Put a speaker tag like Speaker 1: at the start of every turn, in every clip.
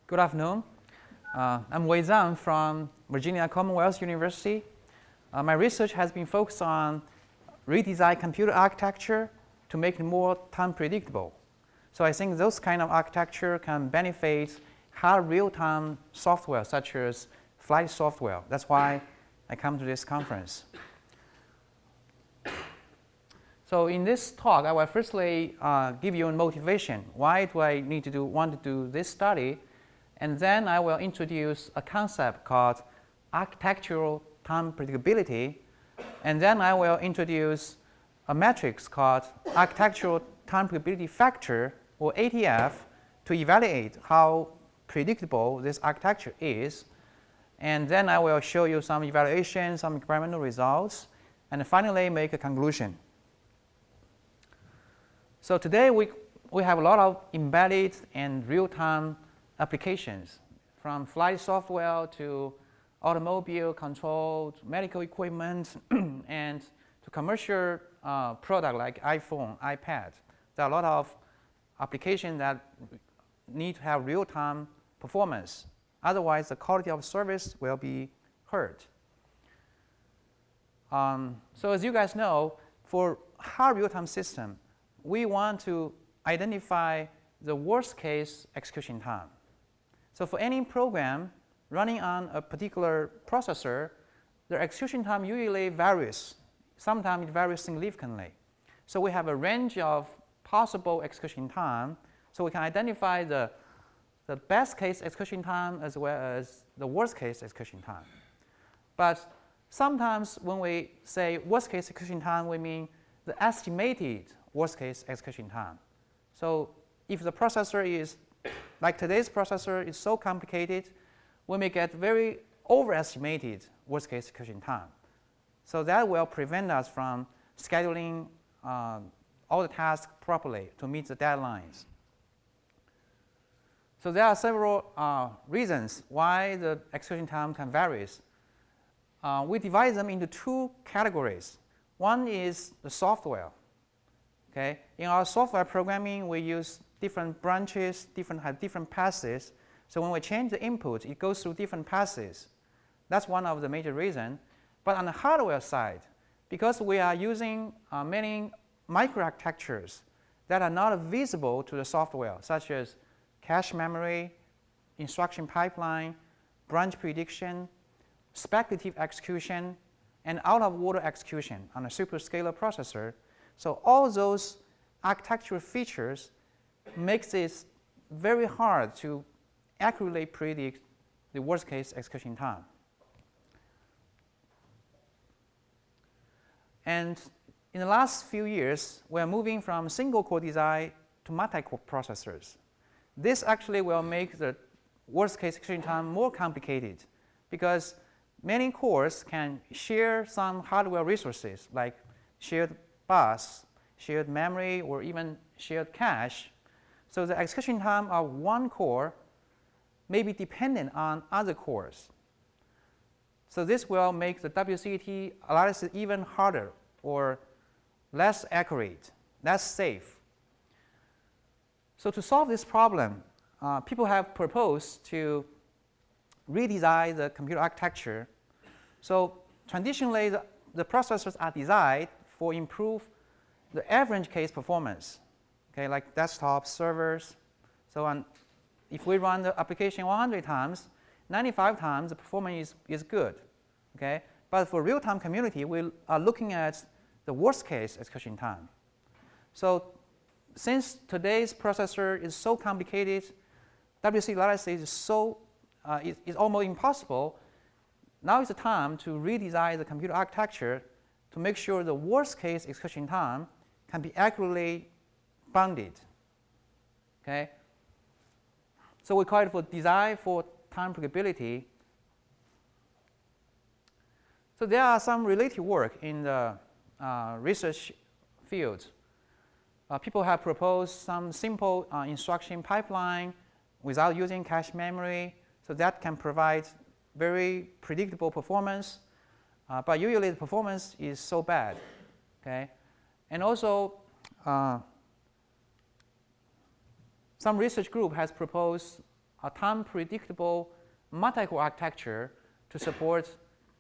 Speaker 1: Good afternoon. I'm Zhang from Virginia Commonwealth University. My research has been focused on redesign computer architecture to make it more time predictable. So I think those kind of architecture can benefit hard real-time software such as flight software. That's why I come to this conference. So in this talk, I will firstly give you a motivation. Why do I want to do this study? And then I will introduce a concept called architectural time predictability. And then I will introduce a matrix called architectural time predictability factor, or ATF, to evaluate how predictable this architecture is. And then I will show you some evaluation, some experimental results, and finally make a conclusion. So today we have a lot of embedded and real-time applications, from flight software to automobile control, to medical equipment, and to commercial product like iPhone, iPad. There are a lot of applications that need to have real-time performance. Otherwise, the quality of service will be hurt. So as you guys know, for hard real-time system, we want to identify the worst-case execution time. So for any program running on a particular processor, the execution time usually varies. Sometimes it varies significantly. So we have a range of possible execution time, so we can identify the best-case execution time as well as the worst-case execution time. But sometimes when we say worst-case execution time, we mean the estimated worst-case execution time. So if the processor is, like today's processor, is so complicated, we may get very overestimated worst-case execution time. So that will prevent us from scheduling all the tasks properly to meet the deadlines. So there are several reasons why the execution time can vary. We divide them into two categories. One is the software. Okay? In our software programming, we use different branches, have different passes. So when we change the input, it goes through different passes. That's one of the major reasons. But on the hardware side, because we are using many microarchitectures that are not visible to the software, such as cache memory, instruction pipeline, branch prediction, speculative execution, and out-of-order execution on a superscalar processor. So all those architectural features makes it very hard to accurately predict the worst-case execution time. And in the last few years, we are moving from single-core design to multi-core processors. This actually will make the worst-case execution time more complicated, because many cores can share some hardware resources, like shared bus, shared memory, or even shared cache. So the execution time of one core may be dependent on other cores. So this will make the WCT analysis even harder or less accurate, less safe. So to solve this problem, people have proposed to redesign the computer architecture. So traditionally, the processors are designed for improve the average case performance, okay, like desktop servers. So if we run the application 100 times, 95 times the performance is good. Okay? But for real-time community, we are looking at the worst-case execution time. So since today's processor is so complicated, WC analysis is almost impossible, now is the time to redesign the computer architecture to make sure the worst-case execution time can be accurately bounded. Okay? So we call it for design for time predictability. So there are some related work in the research field. People have proposed some simple instruction pipeline without using cache memory, so that can provide very predictable performance. But usually the performance is so bad. Okay? And also, some research group has proposed a time-predictable multi-core architecture to support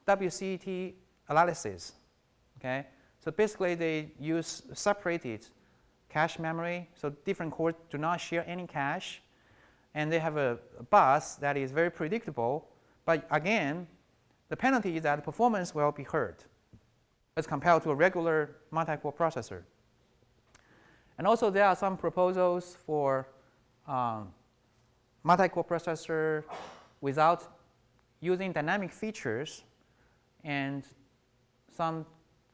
Speaker 1: WCT analysis. Okay? So basically, they use separated cache memory, so different cores do not share any cache, and they have a bus that is very predictable. But again, the penalty is that performance will be hurt as compared to a regular multi-core processor. And also, there are some proposals for multi-core processor without using dynamic features and some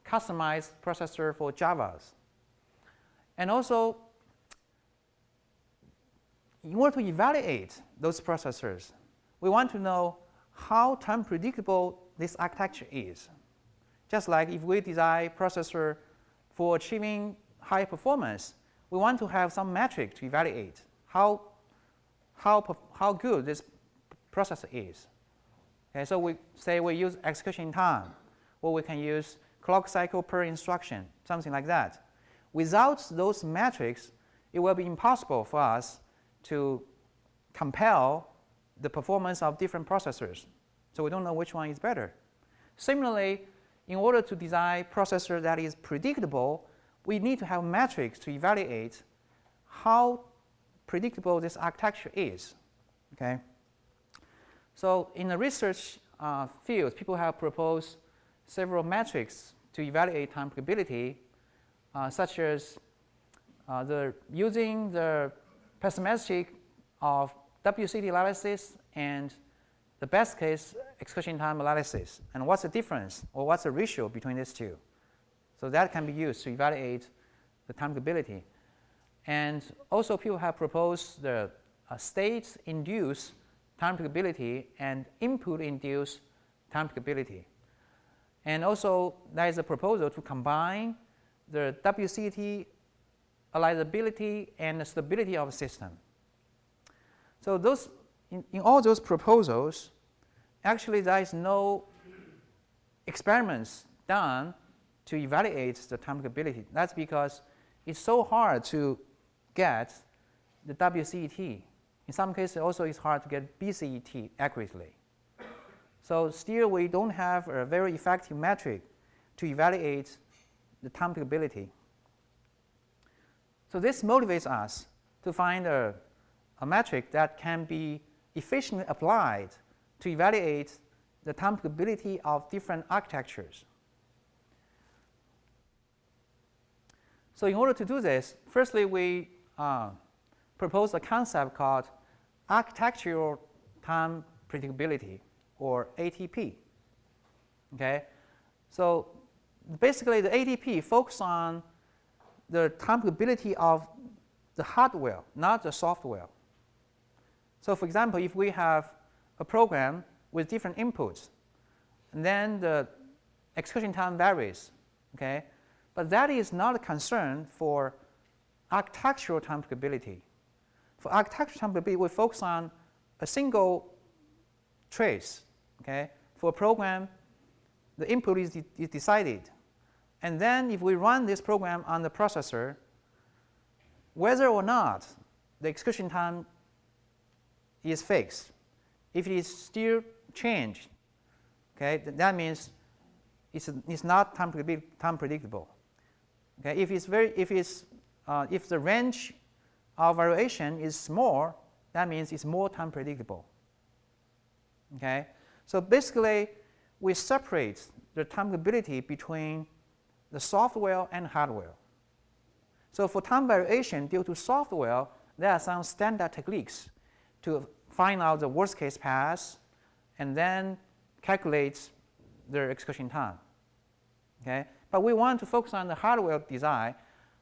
Speaker 1: customized processor for Javas. And also, in order to evaluate those processors, we want to know how time predictable this architecture is. Just like if we design processor for achieving high performance, we want to have some metric to evaluate how good this processor is. Okay, so we say we use execution time, or we can use clock cycle per instruction, something like that. Without those metrics, it will be impossible for us to compare the performance of different processors. So we don't know which one is better. Similarly, in order to design a processor that is predictable, we need to have metrics to evaluate how predictable this architecture is. Okay? So in the research field, people have proposed several metrics to evaluate time predictability, such as using the pessimistic of WCT analysis and the best case execution time analysis, and what's the difference or what's the ratio between these two. So that can be used to evaluate the time predictability. And also people have proposed the state-induced time predictability and input-induced time predictability. And also there is a proposal to combine the WCT reliability and the stability of the system. So those, in all those proposals, actually there is no experiments done to evaluate the time predictability. That's because it's so hard to get the WCT. In some cases also it's hard to get BCET accurately. So still we don't have a very effective metric to evaluate the time predictability. So this motivates us to find a metric that can be efficiently applied to evaluate the time predictability of different architectures. So in order to do this, firstly we propose a concept called architectural time predictability, or ATP. Okay? So basically the ATP focuses on the time predictability of the hardware, not the software. So for example, if we have a program with different inputs, and then the execution time varies, okay? But that is not a concern for architectural time predictability. For architectural time predictability, we focus on a single trace. Okay? For a program, the input is decided. And then if we run this program on the processor, whether or not the execution time is fixed, if it is still changed, okay, that means it's not time predictable. Okay? If the range of variation is small, that means it's more time predictable. Okay? So basically, we separate the time predictability between the software and hardware. So for time variation due to software, there are some standard techniques to find out the worst case path and then calculate their execution time. Okay? But we want to focus on the hardware design,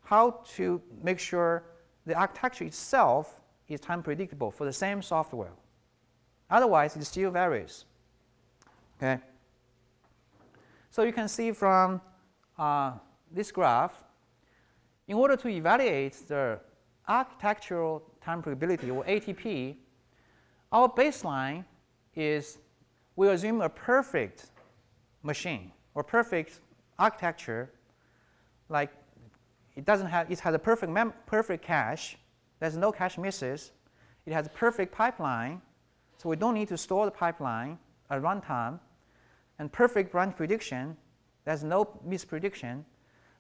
Speaker 1: how to make sure the architecture itself is time predictable for the same software. Otherwise, it still varies. Okay? So you can see from this graph, in order to evaluate the architectural time predictability, or ATP, our baseline is we assume a perfect machine or perfect architecture, like it has a perfect cache, there's no cache misses, It has a perfect pipeline, so we don't need to store the pipeline at runtime, and perfect branch prediction. There's no misprediction.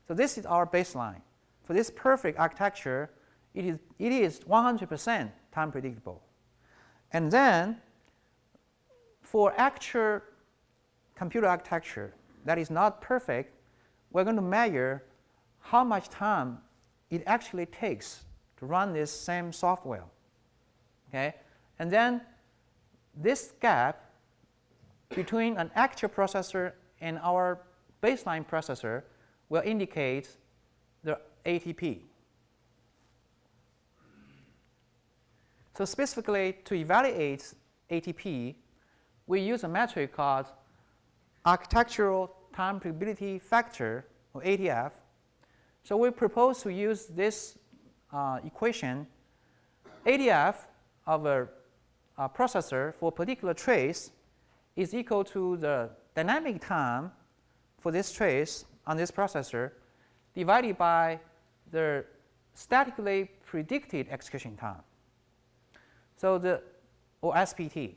Speaker 1: So this is our baseline. For this perfect architecture, it is 100% time predictable. And then for actual computer architecture that is not perfect, we're going to measure how much time it actually takes to run this same software. Okay? And then this gap between an actual processor and our baseline processor will indicate the ATP. So specifically to evaluate ATP, we use a metric called architectural time predictability factor, or ATF. So we propose to use this equation. ATF of a processor for a particular trace is equal to the dynamic time for this trace on this processor divided by the statically predicted execution time. So or SPT.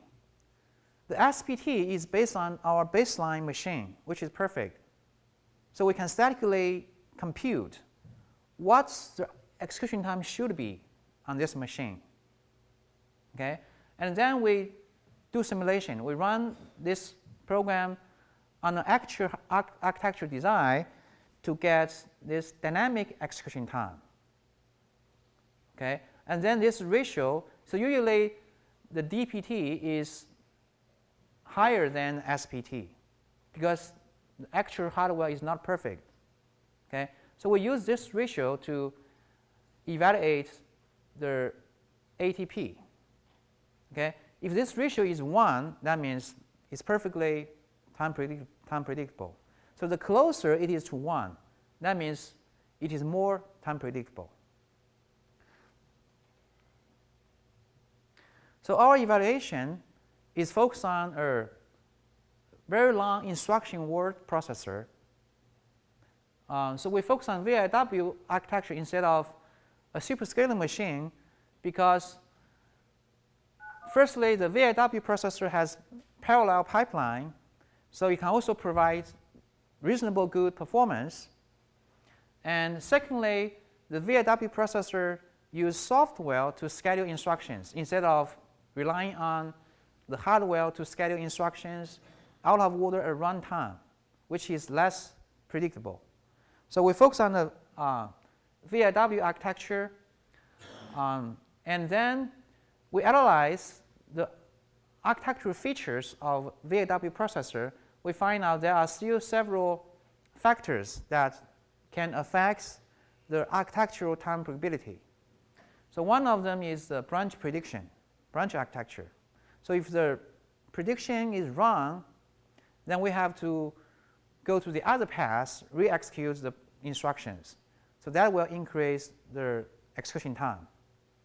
Speaker 1: The SPT is based on our baseline machine, which is perfect. So we can statically compute what the execution time should be on this machine. Okay? And then we do simulation. We run this program on an actual architecture design to get this dynamic execution time. Okay? And then this ratio, so usually the DPT is higher than SPT because the actual hardware is not perfect. Okay? So we use this ratio to evaluate the ATP. Okay? If this ratio is 1, that means it's perfectly time predictable. So the closer it is to 1, that means it is more time predictable. So our evaluation is focused on a very long instruction word processor. So we focus on VIW architecture instead of a superscalar machine because firstly, the VIW processor has parallel pipeline, so it can also provide reasonable good performance. And secondly, the VIW processor uses software to schedule instructions instead of relying on the hardware to schedule instructions out of order at runtime, which is less predictable. So we focus on the VIW architecture, and then we analyze the architectural features of VIW processor. We find out there are still several factors that can affect the architectural time predictability. So one of them is the branch prediction, branch architecture. So if the prediction is wrong, then we have to go to the other path, re-execute the instructions. So that will increase the execution time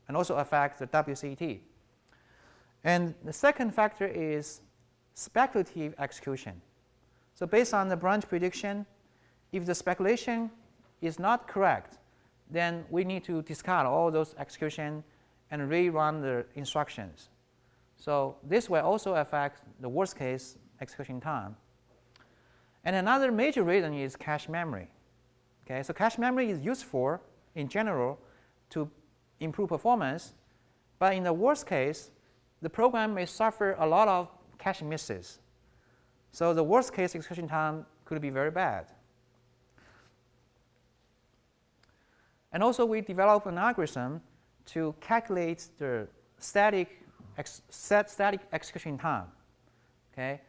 Speaker 1: and also affect the WCT. And the second factor is speculative execution. So based on the branch prediction, if the speculation is not correct, then we need to discard all those execution and rerun the instructions. So this will also affect the worst case execution time. And another major reason is cache memory. Okay, so cache memory is useful in general to improve performance, but in the worst case, the program may suffer a lot of cache misses. So the worst case execution time could be very bad. And also we developed an algorithm to calculate the static execution time. Okay?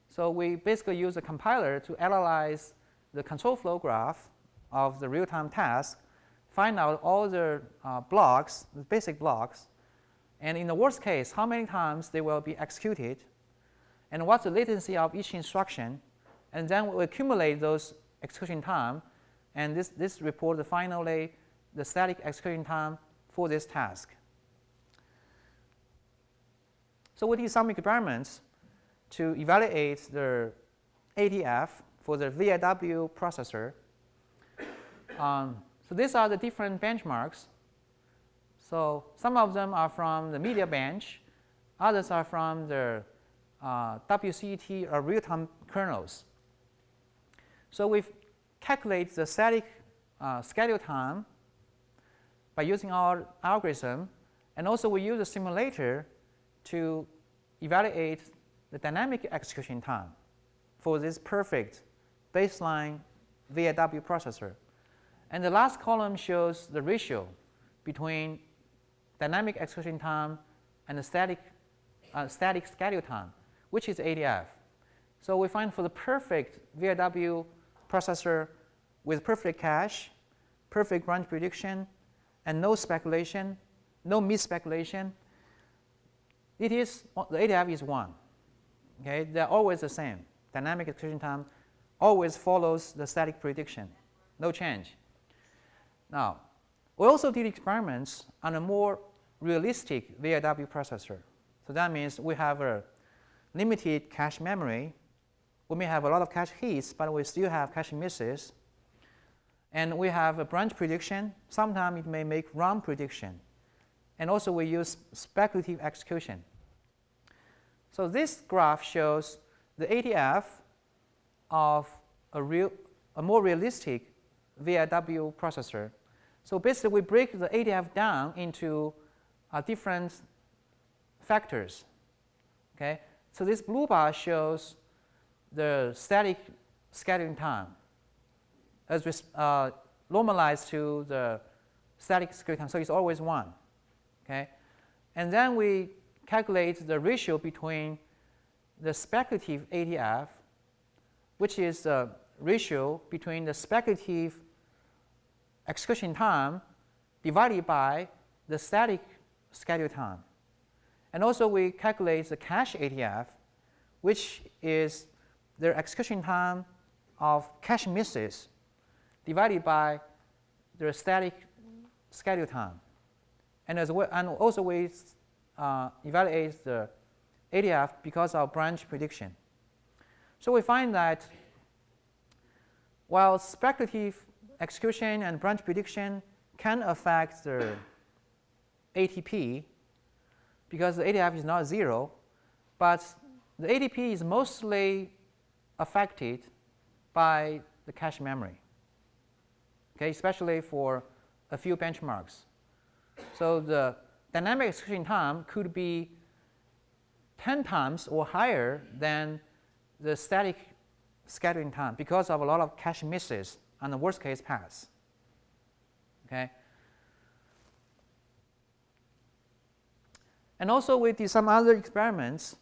Speaker 1: So we basically use a compiler to analyze the control flow graph of the real-time task, find out all the blocks, the basic blocks, and in the worst case, how many times they will be executed, and what's the latency of each instruction, and then we accumulate those execution time, and this report finally the static execution time for this task. So we did some experiments to evaluate the ATF for the VIW processor. So these are the different benchmarks. So some of them are from the media bench, others are from the WCET or real-time kernels. So we calculate the static schedule time by using our algorithm, and also we use a simulator to evaluate the dynamic execution time for this perfect baseline VIW processor. And the last column shows the ratio between dynamic execution time and the static schedule time, which is ATF. So we find for the perfect VIW processor with perfect cache, perfect branch prediction, and no speculation, no misspeculation, the ATF is 1. Okay, they're always the same. Dynamic execution time always follows the static prediction, no change. Now, we also did experiments on a more realistic VIW processor. So that means we have a limited cache memory. We may have a lot of cache hits, but we still have cache misses. And we have a branch prediction. Sometimes it may make wrong prediction. And also we use speculative execution. So this graph shows the ATF of a more realistic VIW processor. So basically we break the ATF down into different factors. Okay? So this blue bar shows the static scheduling time as we normalized to the static scheduling time. So it's always 1. Okay? And then we calculate the ratio between the speculative ATF, which is the ratio between the speculative execution time divided by the static schedule time. And also we calculate the cache ATF, which is the execution time of cache misses divided by the static schedule time. And also we evaluate the ATF because of branch prediction. So we find that while speculative execution and branch prediction can affect the ATP because the ATF is not 0, but the ATP is mostly affected by the cache memory, okay, especially for a few benchmarks. So the dynamic execution time could be 10 times or higher than the static scheduling time because of a lot of cache misses on the worst case paths. Okay? And also we did some other experiments.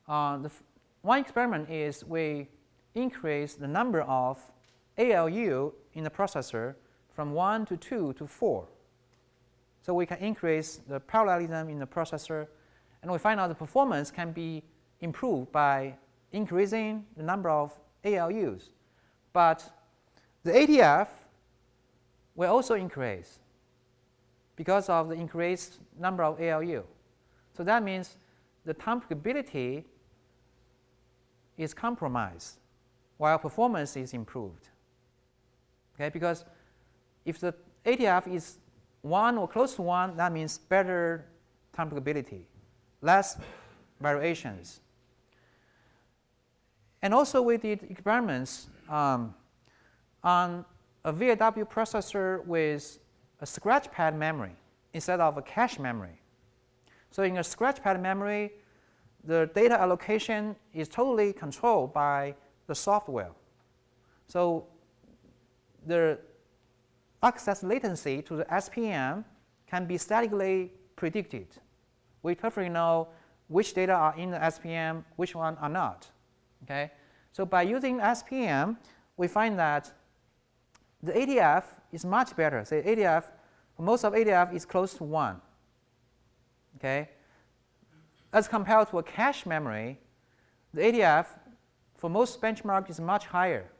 Speaker 1: One experiment is we increase the number of ALU in the processor from 1 to 2 to 4. So we can increase the parallelism in the processor, and we find out the performance can be improved by increasing the number of ALUs. But the ATF will also increase because of the increased number of ALU. So that means the time predictability is compromised while performance is improved. Okay? Because if the ATF is 1 or close to 1, that means better time predictability, less variations. And also we did experiments on a VIW processor with a scratch pad memory instead of a cache memory. So in a scratch pad memory, the data allocation is totally controlled by the software. So the access latency to the SPM can be statically predicted. We perfectly know which data are in the SPM, which one are not. Okay? So by using SPM, we find that the ATF is much better. So ATF, most of ATF is close to 1. Okay? As compared to a cache memory, the ATF for most benchmarks is much higher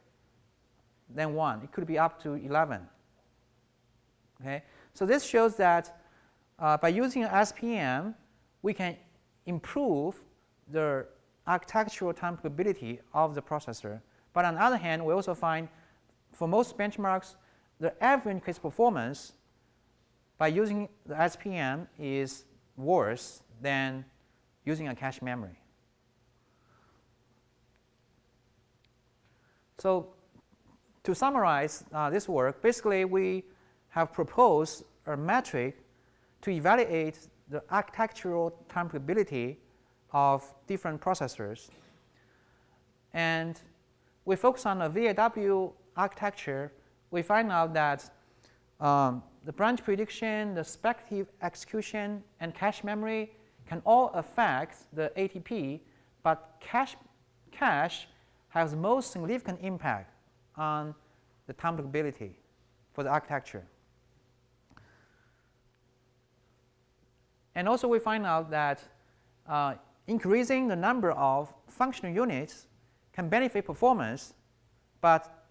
Speaker 1: than 1. It could be up to 11. Okay? So this shows that by using SPM, we can improve the architectural time predictability of the processor. But on the other hand, we also find for most benchmarks, the average case performance by using the SPM is worse than using a cache memory. So to summarize this work, basically we have proposed a metric to evaluate the architectural timepredictability of different processors. And we focus on the VAW architecture. We find out that the branch prediction, the speculative execution, and cache memory can all affect the ATP, but cache has the most significant impact on the timepredictability for the architecture. And also we find out that increasing the number of functional units can benefit performance, but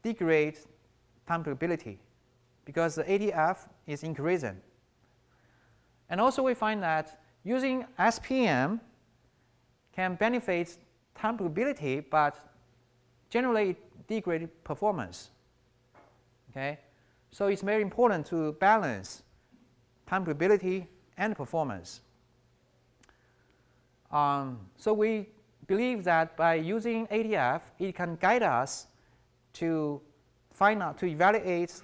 Speaker 1: degrade timepredictability because the ATF is increasing. And also we find that using SPM can benefit timepredictability, but generally it degrades performance. Okay? So it's very important to balance timepredictability and performance. So we believe that by using ATF, it can guide us to find out, to evaluate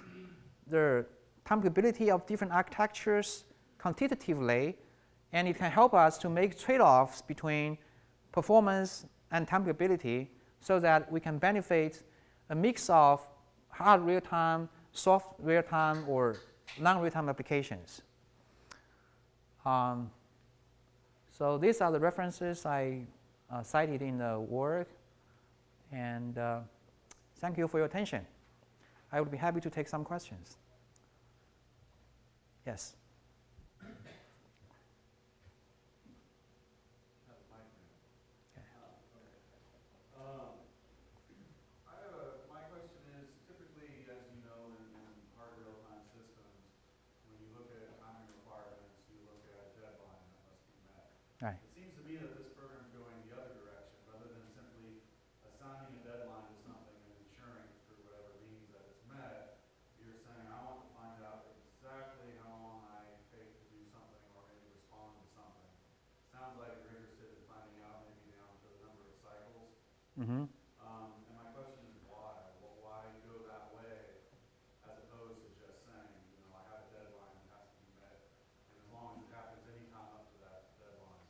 Speaker 1: the timepredictability of different architectures quantitatively, and it can help us to make trade-offs between performance and timepredictability so that we can benefit a mix of hard real-time, soft real-time, or non-real-time applications. So these are the references I cited in the work, and thank you for your attention. I would be happy to take some questions. Yes? Right.
Speaker 2: It seems to me that this program is going the other direction, rather than simply assigning a deadline to something and ensuring through whatever means that it's met. You're saying, I want to find out exactly how long I take to do something or maybe respond to something. Sounds like you're interested in finding out maybe down to the number of cycles.
Speaker 1: Mm-hmm.
Speaker 2: And my question is why? Well, why go that way as opposed to just saying, you know, I have a deadline that has to be met, and as long as it happens any time up to that deadline.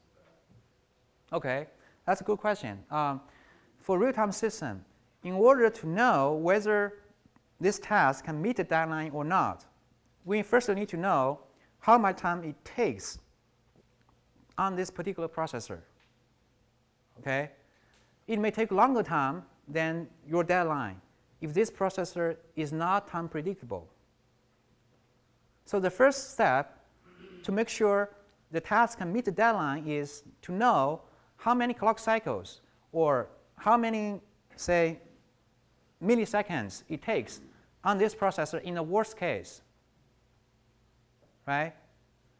Speaker 1: Okay, that's a good question. For real-time system, in order to know whether this task can meet the deadline or not, we first need to know how much time it takes on this particular processor. Okay, it may take longer time than your deadline if this processor is not time predictable. So the first step to make sure the task can meet the deadline is to know how many clock cycles or how many, say, milliseconds it takes on this processor in the worst case, right?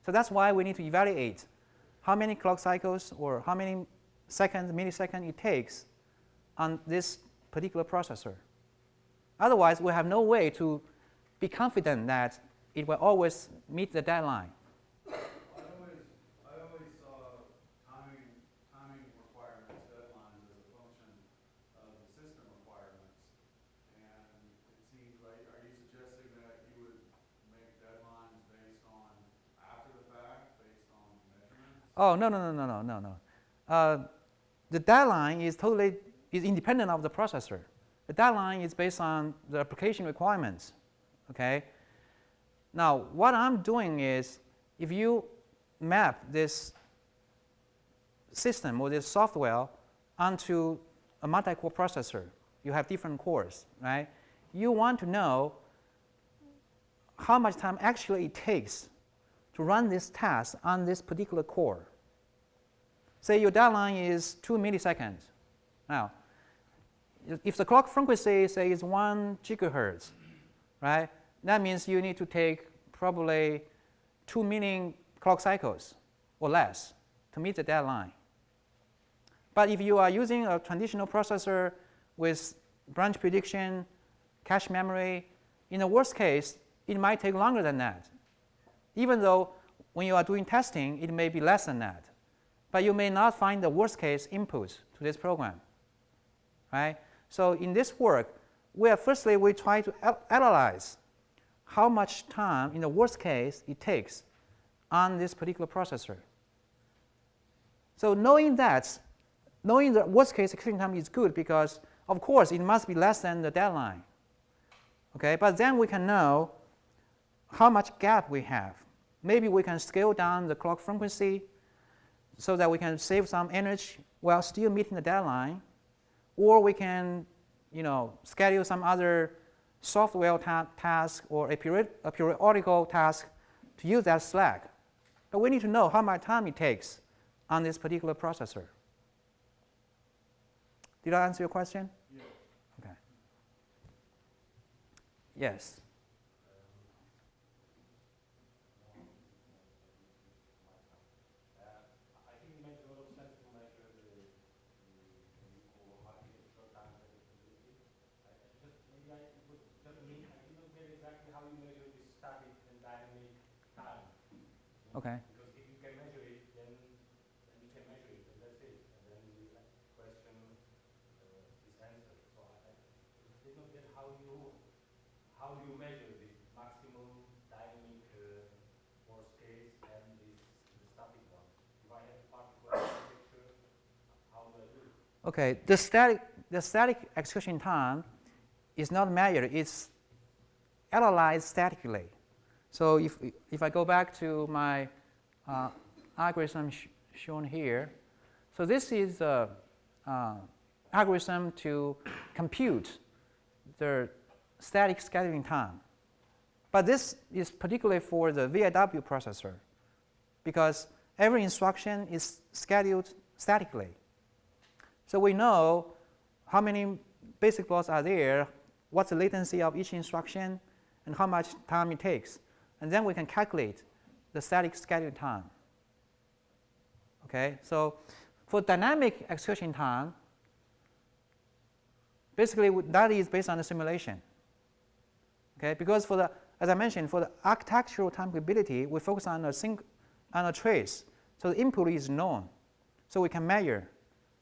Speaker 1: So that's why we need to evaluate how many clock cycles or how many seconds, milliseconds it takes on this particular processor. Otherwise, we have no way to be confident that it will always meet the deadline. Oh, no. The deadline is independent of the processor. The deadline is based on the application requirements. Okay. Now, what I'm doing is, if you map this system or this software onto a multi-core processor, you have different cores, right? You want to know how much time actually it takes to run this task on this particular core. Say your deadline is 2 milliseconds. Now, if the clock frequency, say, is 1 gigahertz, right? That means you need to take probably 2 million clock cycles or less to meet the deadline. But if you are using a traditional processor with branch prediction, cache memory, in the worst case, it might take longer than that. Even though when you are doing testing, it may be less than that. But you may not find the worst case input to this program, right? So in this work, firstly we try to analyze how much time in the worst case it takes on this particular processor. So knowing the worst case execution time is good because, of course, it must be less than the deadline. Okay, but then we can know how much gap we have. Maybe we can scale down the clock frequency so that we can save some energy while still meeting the deadline, or we can, schedule some other software task or a periodical task to use that slack. But we need to know how much time it takes on this particular processor. Did I answer your question?
Speaker 2: Yeah.
Speaker 1: Okay. Yes.
Speaker 3: I think it makes a lot of sense to measure the equal architectural time predictability. Maybe I did not get exactly how you measure this static and dynamic time.
Speaker 1: Okay.
Speaker 3: Because if you can measure it, then you can measure it, and that's it. And then the question is answered. So I did not get how you measure this maximum dynamic worst case and the static one. If I have a particular architecture, how do I do it?
Speaker 1: Okay. The static execution time is not measured. It's analyzed statically. So if I go back to my algorithm shown here, so this is the algorithm to compute the static scheduling time. But this is particularly for the VIW processor because every instruction is scheduled statically. So we know how many basic blocks are there, what's the latency of each instruction, and how much time it takes. And then we can calculate the static scheduling time. Okay, so for dynamic execution time, basically that is based on the simulation. Okay, because as I mentioned, for the architectural time capability, we focus on a trace. So the input is known. So we can measure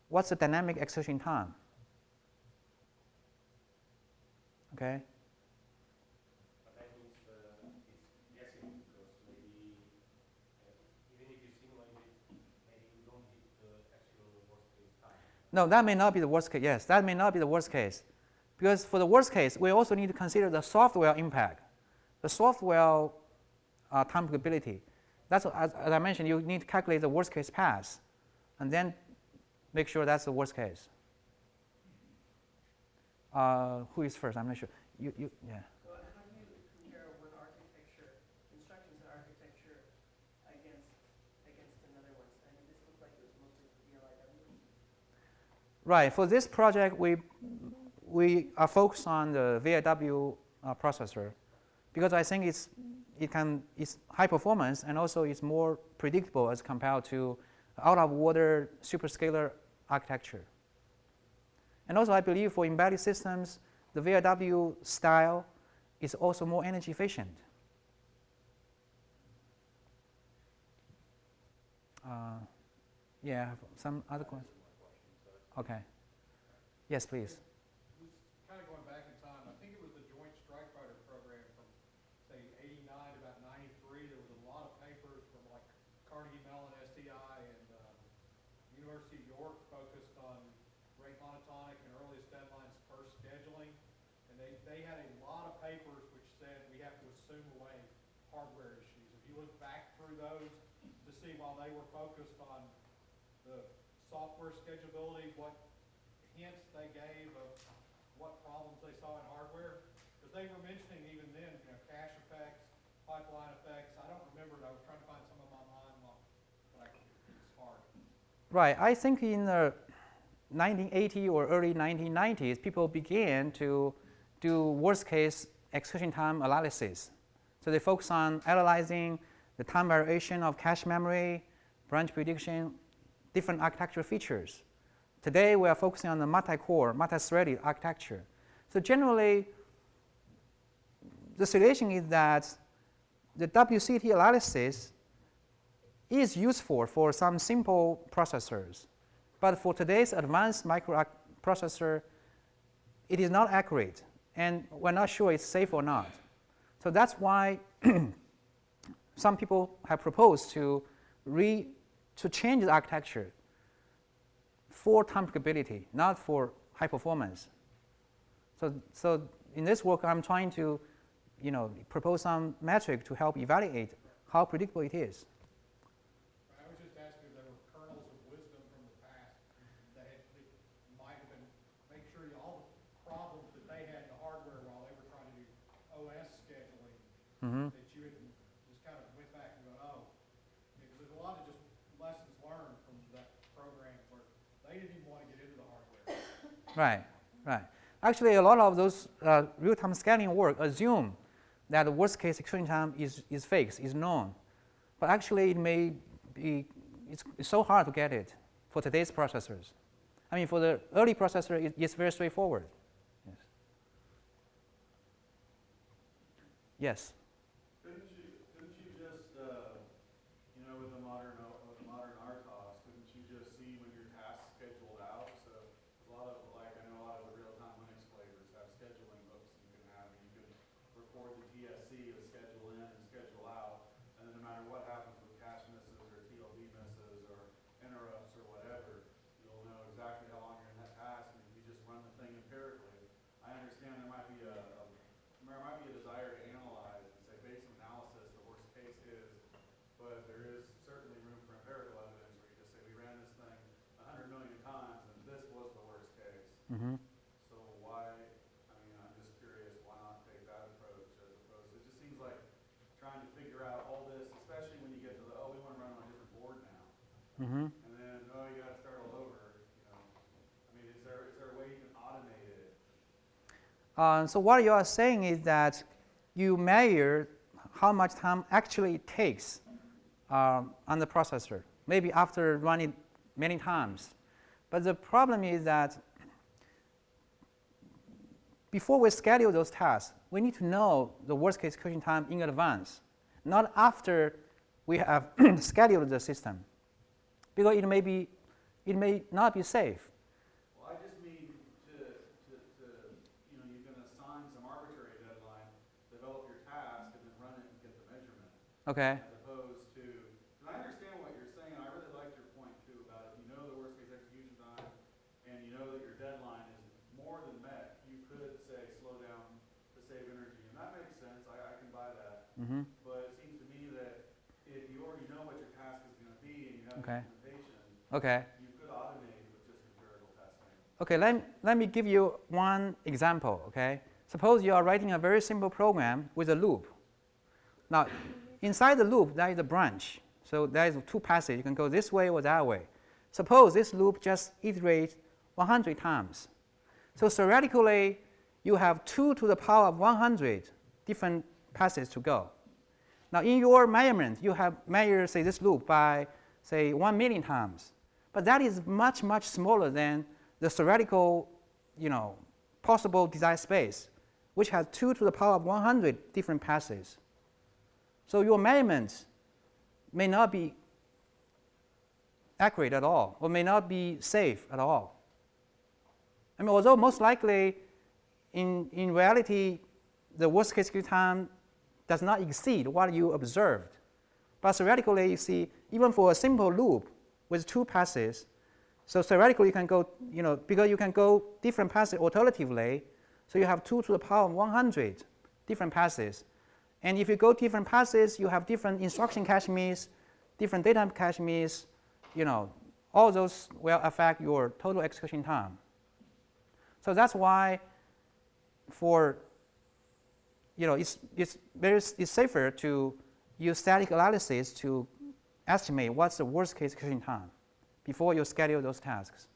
Speaker 1: what's the dynamic execution time. Okay.
Speaker 3: But that means it's guessing because maybe even if you simulate it, maybe you don't hit the actual worst case time.
Speaker 1: No, that may not be the worst case. Yes, that may not be the worst case. Because for the worst case, we also need to consider the software impact, the software time capability. That's, as I mentioned, you need to calculate the worst case path and then make sure that's the worst case. Who is first? I'm not sure. Yeah.
Speaker 4: Well, how do you compare one architecture, instructions in architecture against another one? I mean, this looked like it was mostly for VLIW.
Speaker 1: Right. For this project, we are focused on the VIW processor because I think it's high performance and also it's more predictable as compared to out-of-order superscalar architecture. And also, I believe for embedded systems, the VIW style is also more energy efficient. Yeah, some other questions? Okay. Yes, please.
Speaker 5: Kind of going back in time, I think it was the Joint Strike Fighter program from, say, 89 to about 93. There was a lot of papers from like Carnegie Mellon, STI, and University of York focused on rate monotonic and earliest deadlines first scheduling. And they had a lot of papers which said we have to assume away hardware issues. If you look back through those to see while they were focused on the software schedulability, what hints they gave of what problems they saw in hardware, because they were mentioning even then, cache effects, pipeline effects. I don't remember it. I was trying to find some of them online, but it's hard.
Speaker 1: Right. I think in the 1980s or early 1990s, people began to do worst-case execution time analysis. So they focus on analyzing the time variation of cache memory, branch prediction, different architectural features. Today, we are focusing on the multi-core, multi-threaded architecture. So generally, the situation is that the WCT analysis is useful for some simple processors, but for today's advanced microprocessor, it is not accurate, and we're not sure it's safe or not. So that's why some people have proposed to change the architecture for time predictability, not for high performance. So in this work, I'm trying to, propose some metric to help evaluate how predictable it is.
Speaker 5: I was just asking if there were kernels of wisdom from the past that might have been, make sure all the problems that they had in the hardware while they were trying to do OS scheduling, that you had just kind of went back and go, oh, because there's a lot of just lessons learned from that program where they didn't even want to get into the hardware.
Speaker 1: Right. Actually, a lot of those real-time scanning work assume that the worst-case execution time is fixed, is known. But actually, it may be, it's so hard to get it for today's processors. I mean, for the early processor, it's very straightforward. Yes?
Speaker 2: Couldn't you just, with the modern RTOS, couldn't you just see when your task's scheduled out? So a lot of, I know a lot of the real-time Linux flavors have scheduling hooks you can have, and you can record the TSC of schedule in and schedule out, and then no matter what happens with cache misses or TLB misses or interrupts or whatever, you'll know exactly how long you're in that task, and you just run the thing empirically. I understand there might be a desire to analyze and say, based on analysis, the worst case is, but there is certainly room for empirical evidence where you just say, we ran this thing 100 million times and this was the worst case. So why, I'm just curious, why not take that approach as opposed to, it just seems like trying to figure out all this, especially when you get to the, we want to run on a different board now. And then, you got to start all over. Is there a way you can automate it?
Speaker 1: So what you are saying is that you measure how much time actually it takes on the processor, maybe after running many times. But the problem is that before we schedule those tasks, we need to know the worst-case execution time in advance, not after we have scheduled the system, because it may not be safe.
Speaker 2: Well, I just mean you can assign some arbitrary deadline, develop your task, and then run it and get the measurement.
Speaker 1: Okay.
Speaker 2: As opposed to, and I understand what you're saying, and I really liked your point too about if you know the worst case execution time, and you know that your deadline is more than met, you could say slow down to save energy, and that makes sense. I can buy that. But it seems to me that if you already know what your task is going to be and you have implementation, you could automate with just empirical testing.
Speaker 1: Okay, let me give you one example, okay? Suppose you are writing a very simple program with a loop. Now, inside the loop, there is a branch. So there is two passes. You can go this way or that way. Suppose this loop just iterates 100 times. So theoretically, you have 2 to the power of 100 different passes to go. Now, in your measurement, you have measured, say, this loop by, say, 1 million times. But that is much, much smaller than the theoretical, possible design space, which has 2 to the power of 100 different passes. So your measurements may not be accurate at all, or may not be safe at all. Although most likely, in reality, the worst case execution time does not exceed what you observed. But theoretically, you see, even for a simple loop with 2 passes, so theoretically you can go, because you can go different passes alternatively, so you have 2 to the power of 100 different passes. And if you go different passes, you have different instruction cache miss, different data cache miss, all those will affect your total execution time. So that's why it's safer to use static analysis to estimate what's the worst case execution time before you schedule those tasks.